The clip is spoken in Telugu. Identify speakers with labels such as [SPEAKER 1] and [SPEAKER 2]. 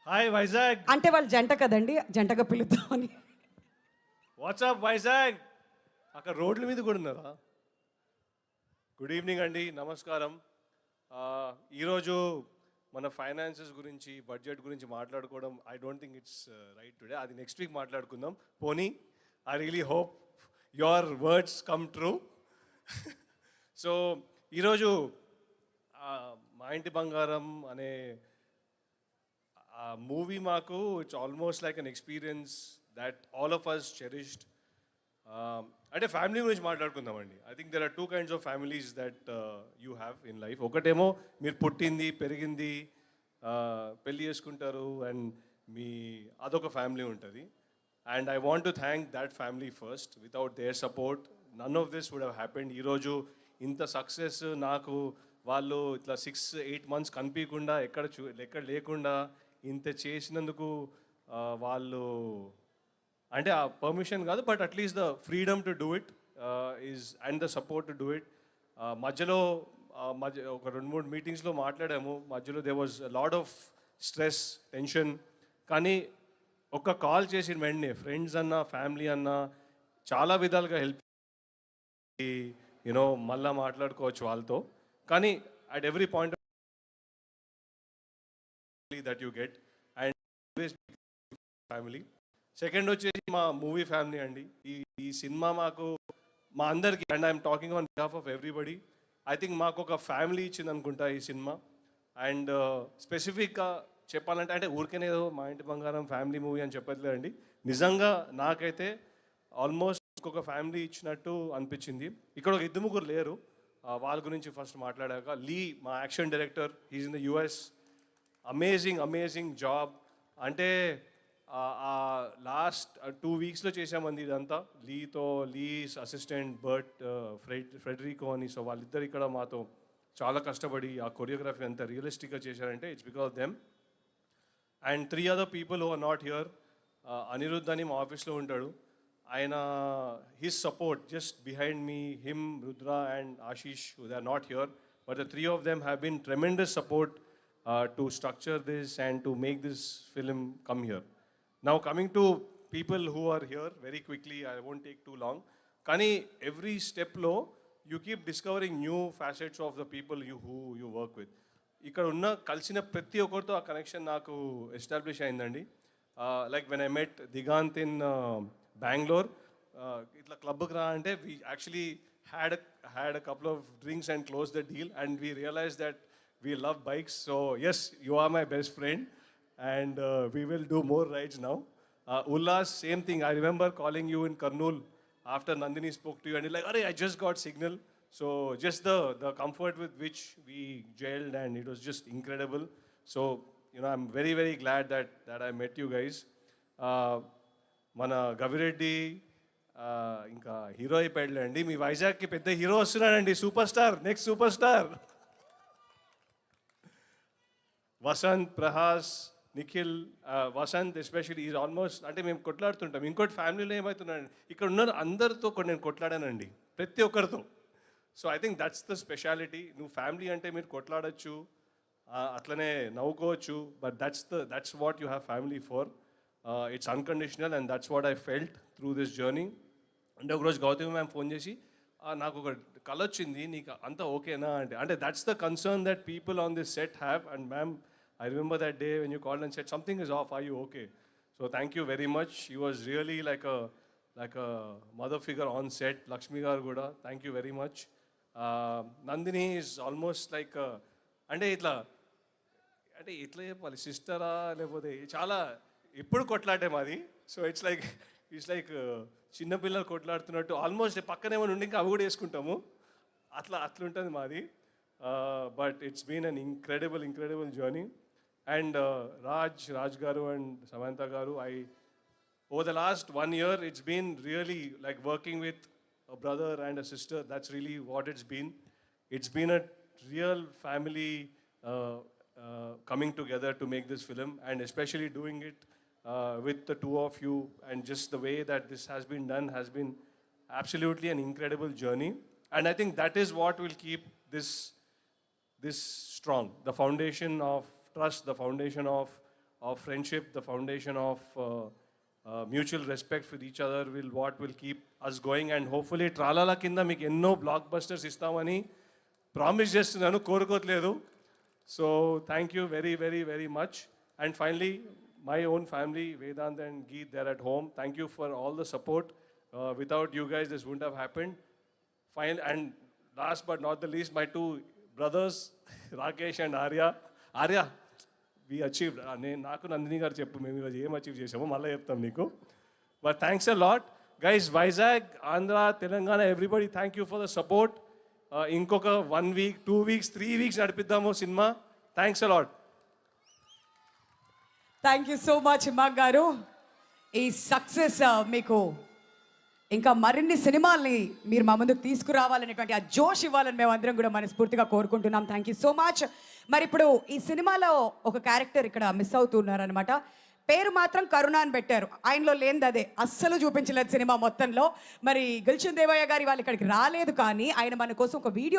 [SPEAKER 1] హాయ్ వైజాగ్.
[SPEAKER 2] అంటే వాళ్ళు జంట కదండి, జంటగా పిలుద్దామని.
[SPEAKER 1] వాట్సాప్ వైజాగ్. అక్కడ రోడ్ల మీద కూడా ఉన్నారా? గుడ్ ఈవినింగ్ అండి, నమస్కారం. ఈరోజు మన ఫైనాన్సెస్ గురించి, బడ్జెట్ గురించి మాట్లాడుకోవడం I don't think it's right today. అది నెక్స్ట్ వీక్ మాట్లాడుకుందాం. పోనీ I really hope your words come true. So ఈరోజు మా ఇంటి బంగారం అనే మూవీ మాకు it's almost like an experience that all of us cherished. అంటే ఫ్యామిలీ గురించి మాట్లాడుకుందామండి. I think there are two kinds of families that you have in life. ఒకటేమో మీరు పుట్టింది, పెరిగింది, పెళ్ళి చేసుకుంటారు అండ్ మీ అదొక ఫ్యామిలీ ఉంటుంది. And I want to thank that family first. Without their support none of this would have happened. ఈరోజు ఇంత సక్సెస్ నాకు వాళ్ళు ఇట్లా 6-8 months కనిపించకుండా ఎక్కడ లేకుండా ఇంత చేసినందుకు వాళ్ళు అంటే ఆ పర్మిషన్ కాదు, but at least the freedom to do it is and the support to do it. మధ్యలో ఒక 2-3 మీటింగ్స్లో మాట్లాడాము. మధ్యలో they was lot of stress, tension. కానీ ఒక్క కాల్ చేసిన వెంటనే ఫ్రెండ్స్ అన్న, ఫ్యామిలీ అన్న చాలా విధాలుగా హెల్ప్, యూనో మళ్ళీ మాట్లాడుకోవచ్చు వాళ్ళతో. కానీ at every point that you get and family. Second వచ్చేసి మా మూవీ ఫ్యామిలీ అండి. ఈ సినిమా మాకు మా అందరికి, and I'm talking on behalf of everybody, I think మాకు ఒక ఫ్యామిలీ ఇచ్చింది అనుకుంటా ఈ సినిమా. అండ్ స్పెసిఫిక్గా చెప్పాలంటే, అంటే ఊరికేనేదో మా ఇంటి బంగారం ఫ్యామిలీ మూవీ అని చెప్పట్లేదండి. నిజంగా నాకైతే ఆల్మోస్ట్ ఒక ఫ్యామిలీ ఇచ్చినట్టు అనిపించింది. ఇక్కడ ఒక 2-3 లేరు, వాళ్ళ గురించి ఫస్ట్ మాట్లాడాక. లీ, మా action director, he's in the US. Amazing job. అంటే లాస్ట్ 2 weeksలో చేసామంది ఇదంతా. లీస్ అసిస్టెంట్ బర్ట్, ఫ్రెడరికో అని. సో వాళ్ళిద్దరు ఇక్కడ మాతో చాలా కష్టపడి ఆ కొరియోగ్రఫీ అంతా రియలిస్టిక్గా చేశారంటే it's because them. And 3 other people who are not here. Anirudh అని మా ఆఫీస్లో ఉంటాడు. ఆయన his support just behind me, him, Rudra and Ashish, they are not here, but the 3 of them have been tremendous support to structure this and to make this film come here. Now coming to people who are here, very quickly, I won't take too long. Kani every step lo you keep discovering new facets of the people who you work with. ఇక్కడ ఉన్న కలిసిన ప్రతి ఒక్కరితో ఆ కనెక్షన్ నాకు ఎస్టాబ్లిష్ అయిందండి. Like when I met Digant in Bengaluru, ఇట్లా క్లబ్కి రా అంటే we actually had a couple of drinks and close the deal and we realize that we love bikes. So yes, you are my best friend and we will do more rides now. Ullas, same thing. I remember calling you in Kurnool after Nandini spoke to you and you're like, "Arey, I just got signal." So just the comfort with which we gelled, and it was just incredible. So you know, I'm very glad that I met you guys. Mana Gavireddy ఇంకా హీరో అయిపోయాడులేండి. మీ వైజాగ్కి పెద్ద హీరో వస్తున్నాడండి, super star, next super star. Vasanth, Prahas, Nikhil. Vasanth especially is almost, అంటే మేము కొట్లాడుతుంటాం. ఇంకోటి ఫ్యామిలీలో ఏమవుతున్నాడు, ఇక్కడ ఉన్న అందరితో నేను కొట్లాడానండి, ప్రతి ఒక్కరితో. So I think that's the speciality. నువ్వు ఫ్యామిలీ అంటే మీరు కొట్లాడచ్చు, అట్లనే నవ్వుకోవచ్చు, but that's what you have family for. It's unconditional and that's what I felt through this journey. అంటే ఒకరోజు గౌతమి మ్యామ్ ఫోన్ చేసి, నాకు ఒక కళ వచ్చింది, నీకు అంతా ఓకేనా అంటే that's the concern that people on this set have. And ma'am, I remember that day when you called and said something is off, are you okay? So thank you very much. She was really like a mother figure on set. Lakshmi garu kuda, thank you very much. Nandini is almost like అంటే ఇట్లా చెప్పాలి, సిస్టరా లేకపోతే చాలా ఎప్పుడు కొట్లాడే మాది. సో ఇట్స్ లైక్ చిన్నపిల్లలు కొట్లాడుతున్నట్టు, ఆల్మోస్ట్ పక్కనేమో ఉండి ఇంకా అవి కూడా వేసుకుంటాము, అట్లుంటుంది మాది. But it's been an incredible journey. And Raj garu and Samantha garu, over the last 1 year, it's been really like working with a brother and a sister. That's really what it's been. It's been a real family coming together to make this film, and especially doing it with the two of you, and just the way that this has been done has been absolutely an incredible journey. And I think that is what will keep this strong, the foundation of trust, the foundation of of friendship, the foundation of mutual respect for each other will keep us going, and hopefully Tralala కింద మీకు ఎన్నో బ్లాక్ బస్టర్స్ ఇస్తామని ప్రామిస్ చేస్తున్నాను, కోరుకోవట్లేదు. So thank you very very very much. And finally my own family, Vedant and Geet, there at home, thank you for all the support. Without you guys this wouldn't have happened. Fine. And last but not the least, my two brothers Rakesh and Arya, we achieved. నాకు నందిని గారు చెప్పు మేము ఈరోజు ఏం అచీవ్ చేసామో మళ్ళీ చెప్తాం నీకు. But thanks a lot guys. Vizag, Andhra, Telangana, everybody thank you for the support. ఇంకొక 1 week, 2 weeks, 3 weeks నడిపిద్దాము సినిమా. Thanks a lot.
[SPEAKER 2] Thank you so much ఇమాక్ గారు. ఈ సక్సెస్ మీకు ఇంకా మరిన్ని సినిమాల్ని మీరు మా ముందుకు తీసుకురావాలనేటువంటి ఆ జోష్ ఇవ్వాలని మేము అందరం కూడా మనస్ఫూర్తిగా కోరుకుంటున్నాం. Thank you so much. మరి ఇప్పుడు ఈ సినిమాలో ఒక క్యారెక్టర్ ఇక్కడ మిస్ అవుతున్నారనమాట. పేరు మాత్రం కరుణ అని పెట్టారు, ఆయనలో లేనిది అదే అస్సలు చూపించలేదు సినిమా మొత్తంలో. మరి గుల్షన్ దేవయ్య గారి వాళ్ళు ఇక్కడికి రాలేదు, కానీ ఆయన మన కోసం ఒక వీడియో